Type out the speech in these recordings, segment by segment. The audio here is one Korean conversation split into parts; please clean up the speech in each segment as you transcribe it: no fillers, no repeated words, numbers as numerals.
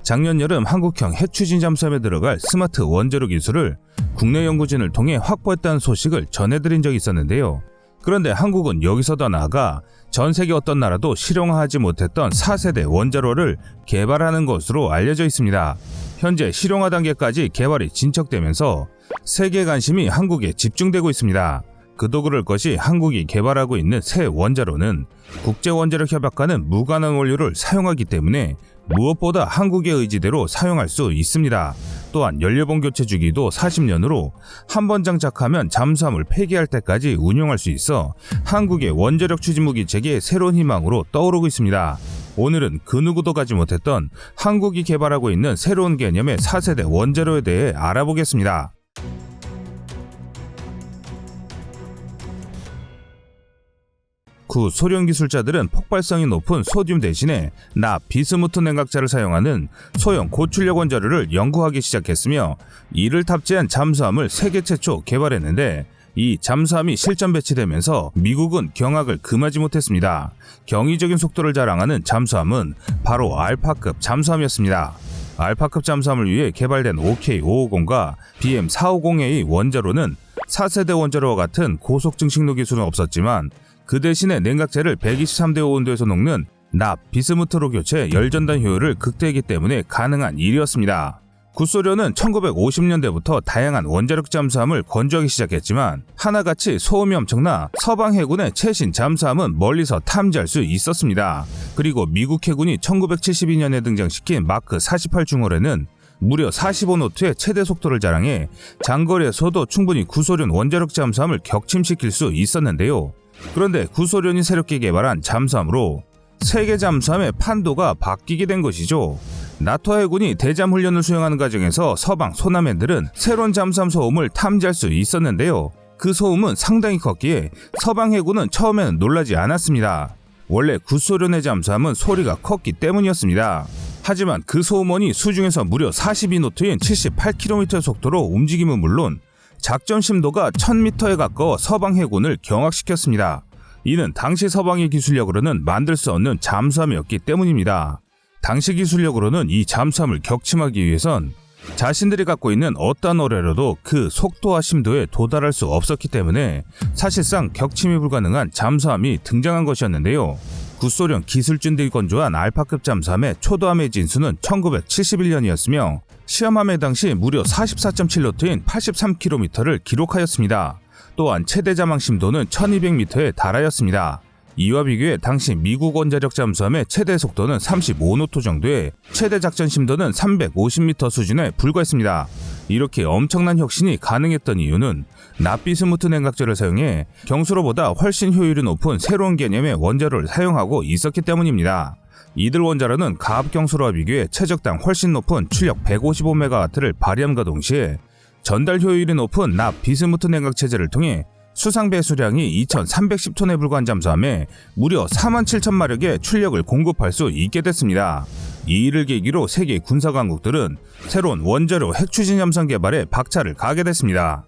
작년 여름 한국형 핵추진 잠수함에 들어갈 스마트 원자로 기술을 국내 연구진을 통해 확보했다는 소식을 전해드린 적이 있었는데요. 그런데 한국은 여기서 더 나아가 전 세계 어떤 나라도 실용화하지 못했던 4세대 원자로를 개발하는 것으로 알려져 있습니다. 현재 실용화 단계까지 개발이 진척되면서 세계 관심이 한국에 집중되고 있습니다. 그도 그럴 것이 한국이 개발하고 있는 새 원자로는 국제원자력협약과는 무관한 원료를 사용하기 때문에 무엇보다 한국의 의지대로 사용할 수 있습니다. 또한 연료봉 교체 주기도 40년으로 한 번 장착하면 잠수함을 폐기할 때까지 운용할 수 있어 한국의 원자력 추진무기 체계의 새로운 희망으로 떠오르고 있습니다. 오늘은 그 누구도 가지 못했던 한국이 개발하고 있는 새로운 개념의 4세대 원자로에 대해 알아보겠습니다. 구소련 기술자들은 폭발성이 높은 소듐 대신에 비스무트 냉각자를 사용하는 소형 고출력 원자로를 연구하기 시작했으며 이를 탑재한 잠수함을 세계 최초 개발했는데 이 잠수함이 실전 배치되면서 미국은 경악을 금하지 못했습니다. 경이적인 속도를 자랑하는 잠수함은 바로 알파급 잠수함이었습니다. 알파급 잠수함을 위해 개발된 OK550과 BM450A 원자로는 4세대 원자로와 같은 고속 증식로 기술은 없었지만 그 대신에 냉각제를 123대 5 온도에서 녹는 비스무트로 교체 열전단 효율을 극대화했기 때문에 가능한 일이었습니다. 구소련은 1950년대부터 다양한 원자력 잠수함을 건조하기 시작했지만 하나같이 소음이 엄청나 서방 해군의 최신 잠수함은 멀리서 탐지할 수 있었습니다. 그리고 미국 해군이 1972년에 등장시킨 마크 48 중어뢰는 무려 45노트의 최대 속도를 자랑해 장거리에서도 충분히 구소련 원자력 잠수함을 격침시킬 수 있었는데요. 그런데 구소련이 새롭게 개발한 잠수함으로 세계 잠수함의 판도가 바뀌게 된 것이죠. 나토 해군이 대잠 훈련을 수행하는 과정에서 서방 소남해들은 새로운 잠수함 소음을 탐지할 수 있었는데요. 그 소음은 상당히 컸기에 서방 해군은 처음에는 놀라지 않았습니다. 원래 구소련의 잠수함은 소리가 컸기 때문이었습니다. 하지만 그 소음원이 수중에서 무려 42노트인 78km의 속도로 움직임은 물론 작전 심도가 1000m에 가까워 서방 해군을 경악시켰습니다. 이는 당시 서방의 기술력으로는 만들 수 없는 잠수함이었기 때문입니다. 당시 기술력으로는 이 잠수함을 격침하기 위해선 자신들이 갖고 있는 어떤 어뢰로도 그 속도와 심도에 도달할 수 없었기 때문에 사실상 격침이 불가능한 잠수함이 등장한 것이었는데요. 구소련 기술진들이 건조한 알파급 잠수함의 초도함의 진수는 1971년이었으며 시험함해 당시 무려 44.7노트인 83km를 기록하였습니다. 또한 최대 자망 심도는 1200m에 달하였습니다. 이와 비교해 당시 미국 원자력 잠수함의 최대 속도는 35노트 정도에 최대 작전 심도는 350m 수준에 불과했습니다. 이렇게 엄청난 혁신이 가능했던 이유는 납비스무트 냉각제를 사용해 경수로보다 훨씬 효율이 높은 새로운 개념의 원자로를 사용하고 있었기 때문입니다. 이들 원자로는 가압 경수로와 비교해 최적당 훨씬 높은 출력 155MW를 발휘함과 동시에 전달 효율이 높은 비스무트 냉각 체제를 통해 수상 배수량이 2310톤에 불과한 잠수함에 무려 47,000마력의 출력을 공급할 수 있게 됐습니다. 이 일을 계기로 세계 군사 강국들은 새로운 원자로 핵추진 잠수함 개발에 박차를 가하게 됐습니다.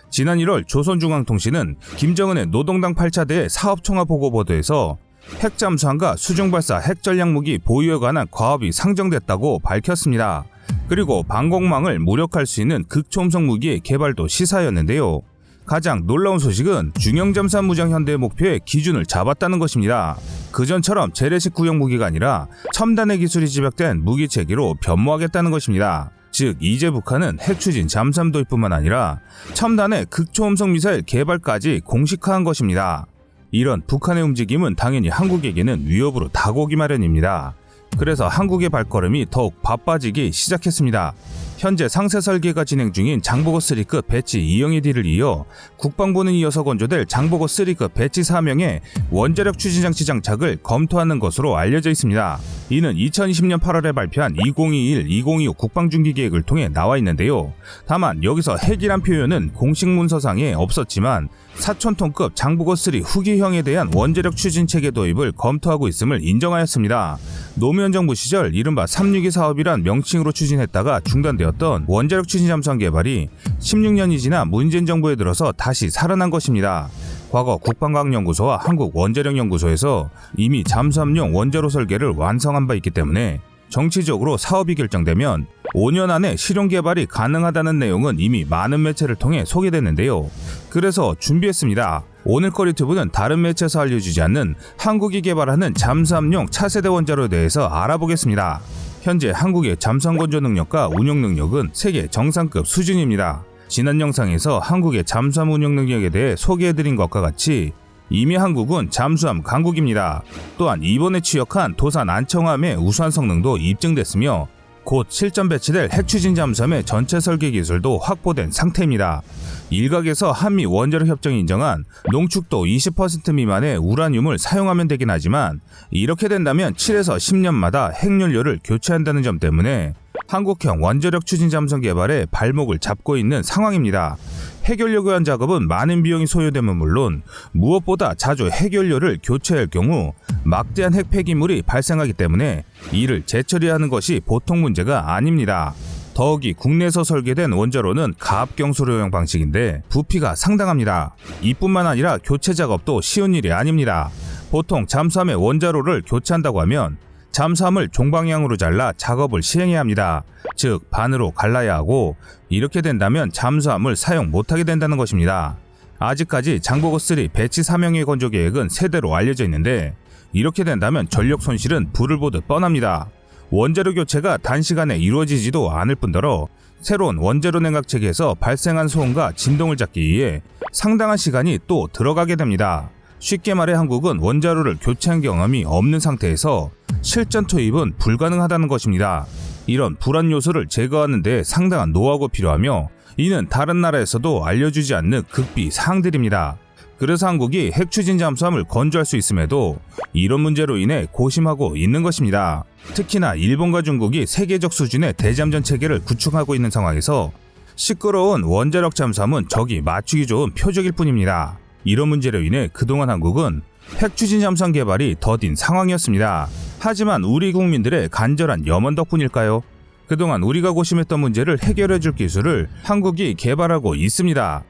지난 1월 조선중앙통신은 김정은의 노동당 8차대의 사업총합보고보도에서 핵잠수함과 수중발사 핵전략무기 보유에 관한 과업이 상정됐다고 밝혔습니다. 그리고 방공망을 무력할 수 있는 극초음속 무기의 개발도 시사였는데요. 가장 놀라운 소식은 중형잠수함 무장 현대의 목표에 기준을 잡았다는 것입니다. 그전처럼 재래식 구형 무기가 아니라 첨단의 기술이 집약된 무기 체계로 변모하겠다는 것입니다. 즉 이제 북한은 핵추진 잠수함 도입뿐만 아니라 첨단의 극초음속 미사일 개발까지 공식화한 것입니다. 이런 북한의 움직임은 당연히 한국에게는 위협으로 다가오기 마련입니다. 그래서 한국의 발걸음이 더욱 바빠지기 시작했습니다. 현재 상세 설계가 진행 중인 장보고 3급 배치 2형의 뒤를 이어 국방부는 이어서 건조될 장보고 3급 배치 4명의 원자력 추진장치 장착을 검토하는 것으로 알려져 있습니다. 이는 2020년 8월에 발표한 2021-2025 국방중기 계획을 통해 나와 있는데요. 다만 여기서 핵이란 표현은 공식 문서상에 없었지만 4,000톤급 장보고 3 후기형에 대한 원자력 추진 체계 도입을 검토하고 있음을 인정하였습니다. 노무현 정부 시절 이른바 362 사업이란 명칭으로 추진했다가 중단되었던 원자력 추진 잠수함 개발이 16년이 지나 문재인 정부에 들어서 다시 살아난 것입니다. 과거 국방과학연구소와 한국원자력연구소에서 이미 잠수함용 원자로 설계를 완성한 바 있기 때문에 정치적으로 사업이 결정되면 5년 안에 실용 개발이 가능하다는 내용은 이미 많은 매체를 통해 소개됐는데요. 그래서 준비했습니다. 오늘 커리튜브는 다른 매체에서 알려주지 않는 한국이 개발하는 잠수함용 차세대 원자로에 대해서 알아보겠습니다. 현재 한국의 잠수함 건조 능력과 운용 능력은 세계 정상급 수준입니다. 지난 영상에서 한국의 잠수함 운용 능력에 대해 소개해드린 것과 같이 이미 한국은 잠수함 강국입니다. 또한 이번에 취역한 도산 안청함의 우수한 성능도 입증됐으며 곧 실전 배치될 핵추진 잠수함의 전체 설계 기술도 확보된 상태입니다. 일각에서 한미 원자력 협정이 인정한 농축도 20% 미만의 우라늄을 사용하면 되긴 하지만 이렇게 된다면 7에서 10년마다 핵연료를 교체한다는 점 때문에 한국형 원자력 추진 잠수함 개발에 발목을 잡고 있는 상황입니다. 핵연료 교환 작업은 많은 비용이 소요되면 물론 무엇보다 자주 핵연료를 교체할 경우 막대한 핵 폐기물이 발생하기 때문에 이를 재처리하는 것이 보통 문제가 아닙니다. 더욱이 국내에서 설계된 원자로는 가압경수로용 방식인데 부피가 상당합니다. 이뿐만 아니라 교체 작업도 쉬운 일이 아닙니다. 보통 잠수함의 원자로를 교체한다고 하면 잠수함을 종방향으로 잘라 작업을 시행해야 합니다. 즉 반으로 갈라야 하고 이렇게 된다면 잠수함을 사용 못하게 된다는 것입니다. 아직까지 장보고3 배치 사명의 건조 계획은 세대로 알려져 있는데 이렇게 된다면 전력 손실은 불을 보듯 뻔합니다. 원자로 교체가 단시간에 이루어지지도 않을 뿐더러 새로운 원자로 냉각 체계에서 발생한 소음과 진동을 잡기 위해 상당한 시간이 또 들어가게 됩니다. 쉽게 말해 한국은 원자로를 교체한 경험이 없는 상태에서 실전 투입은 불가능하다는 것입니다. 이런 불안 요소를 제거하는 데 상당한 노하우가 필요하며 이는 다른 나라에서도 알려주지 않는 극비 사항들입니다. 그래서 한국이 핵추진 잠수함을 건조할 수 있음에도 이런 문제로 인해 고심하고 있는 것입니다. 특히나 일본과 중국이 세계적 수준의 대잠전 체계를 구축하고 있는 상황에서 시끄러운 원자력 잠수함은 적이 맞추기 좋은 표적일 뿐입니다. 이런 문제로 인해 그동안 한국은 핵추진 잠수함 개발이 더딘 상황이었습니다. 하지만 우리 국민들의 간절한 염원 덕분일까요? 그동안 우리가 고심했던 문제를 해결해줄 기술을 한국이 개발하고 있습니다.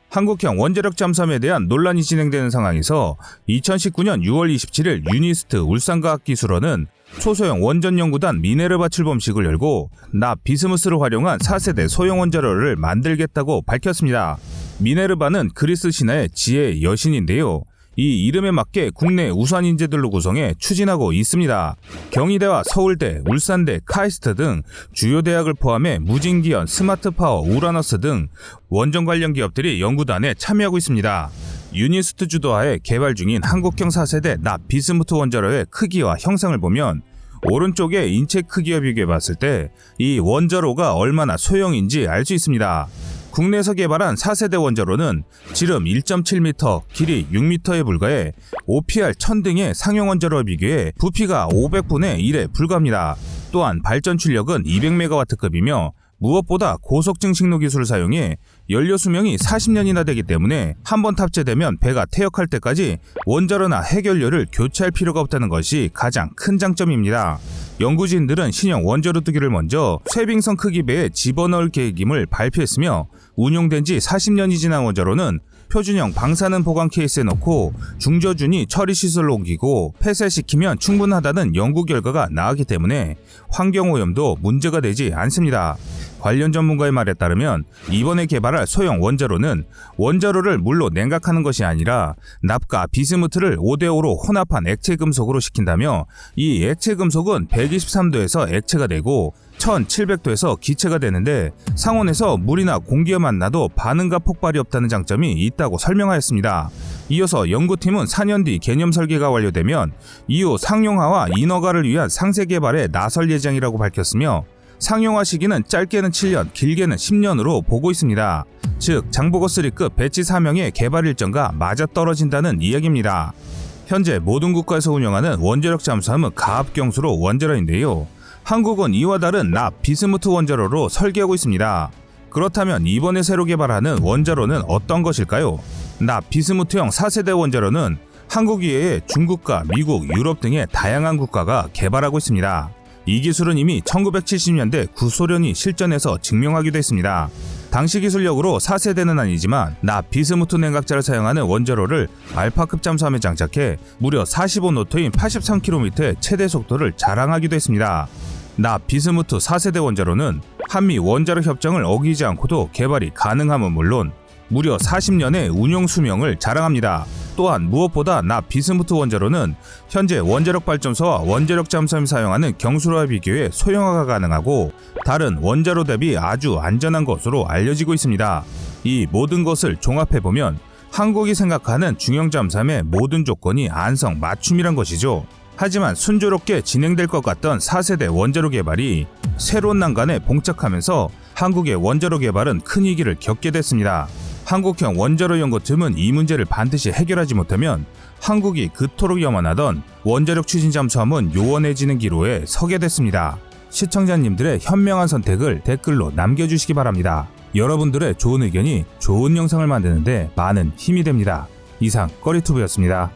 한국형 원자력 잠수함에 대한 논란이 진행되는 상황에서 2019년 6월 27일 유니스트 울산과학기술원은 초소형 원전연구단 미네르바 출범식을 열고 납 비스무스를 활용한 4세대 소형 원자로를 만들겠다고 밝혔습니다. 미네르바는 그리스 신화의 지혜의 여신인데요. 이 이름에 맞게 국내 우수한 인재들로 구성해 추진하고 있습니다. 경희대와 서울대, 울산대, 카이스트 등 주요 대학을 포함해 무진기현, 스마트파워, 우라너스 등 원전 관련 기업들이 연구단에 참여하고 있습니다. 유니스트 주도하에 개발 중인 한국형 4세대 납 비스무트 원자로의 크기와 형상을 보면 오른쪽의 인체 크기와 비교해봤을 때 이 원자로가 얼마나 소형인지 알 수 있습니다. 국내에서 개발한 4세대 원자로는 지름 1.7m, 길이 6m에 불과해 OPR 1000 등의 상용 원자로와 비교해 부피가 500분의 1에 불과합니다. 또한 발전 출력은 200MW급이며 무엇보다 고속증식로 기술을 사용해 연료 수명이 40년이나 되기 때문에 한번 탑재되면 배가 퇴역할 때까지 원자로나 핵연료를 교체할 필요가 없다는 것이 가장 큰 장점입니다. 연구진들은 신형 원자로 2기를 먼저 쇠빙선 크기 배에 집어넣을 계획임을 발표했으며 운용된 지 40년이 지난 원자로는 표준형 방사능 보관 케이스에 넣고 중저준위 처리 시설로 옮기고 폐쇄시키면 충분하다는 연구 결과가 나왔기 때문에 환경오염도 문제가 되지 않습니다. 관련 전문가의 말에 따르면 이번에 개발할 소형 원자로는 원자로를 물로 냉각하는 것이 아니라 납과 비스무트를 5대5로 혼합한 액체 금속으로 시킨다며 이 액체 금속은 123도에서 액체가 되고 1700도에서 기체가 되는데 상온에서 물이나 공기와 만나도 반응과 폭발이 없다는 장점이 있다고 설명하였습니다. 이어서 연구팀은 4년 뒤 개념 설계가 완료되면 이후 상용화와 인허가를 위한 상세 개발에 나설 예정이라고 밝혔으며 상용화 시기는 짧게는 7년, 길게는 10년으로 보고 있습니다. 즉 장보고3급 배치 사명의 개발 일정과 맞아떨어진다는 이야기입니다. 현재 모든 국가에서 운영하는 원자력 잠수함은 가압경수로 원자로인데요. 한국은 이와 다른 납 비스무트 원자로로 설계하고 있습니다. 그렇다면 이번에 새로 개발하는 원자로는 어떤 것일까요? 납 비스무트형 4세대 원자로는 한국 이외에 중국과 미국, 유럽 등의 다양한 국가가 개발하고 있습니다. 이 기술은 이미 1970년대 구소련이 실전에서 증명하기도 했습니다. 당시 기술력으로 4세대는 아니지만 나 비스무트 냉각자를 사용하는 원자로를 알파급 잠수함에 장착해 무려 45노트인 83km의 최대 속도를 자랑하기도 했습니다. 나 비스무트 4세대 원자로는 한미 원자력 협정을 어기지 않고도 개발이 가능함은 물론 무려 40년의 운용 수명을 자랑합니다. 또한 무엇보다 나 비스무트 원자로는 현재 원자력 발전소와 원자력 잠수함이 사용하는 경수로와 비교해 소형화가 가능하고 다른 원자로 대비 아주 안전한 것으로 알려지고 있습니다. 이 모든 것을 종합해보면 한국이 생각하는 중형 잠수함의 모든 조건이 안성맞춤이란 것이죠. 하지만 순조롭게 진행될 것 같던 4세대 원자로 개발이 새로운 난관에 봉착하면서 한국의 원자로 개발은 큰 위기를 겪게 됐습니다. 한국형 원자로 연구팀은 이 문제를 반드시 해결하지 못하면 한국이 그토록 염원하던 원자력 추진 잠수함은 요원해지는 기로에 서게 됐습니다. 시청자님들의 현명한 선택을 댓글로 남겨주시기 바랍니다. 여러분들의 좋은 의견이 좋은 영상을 만드는데 많은 힘이 됩니다. 이상 꺼리투브였습니다.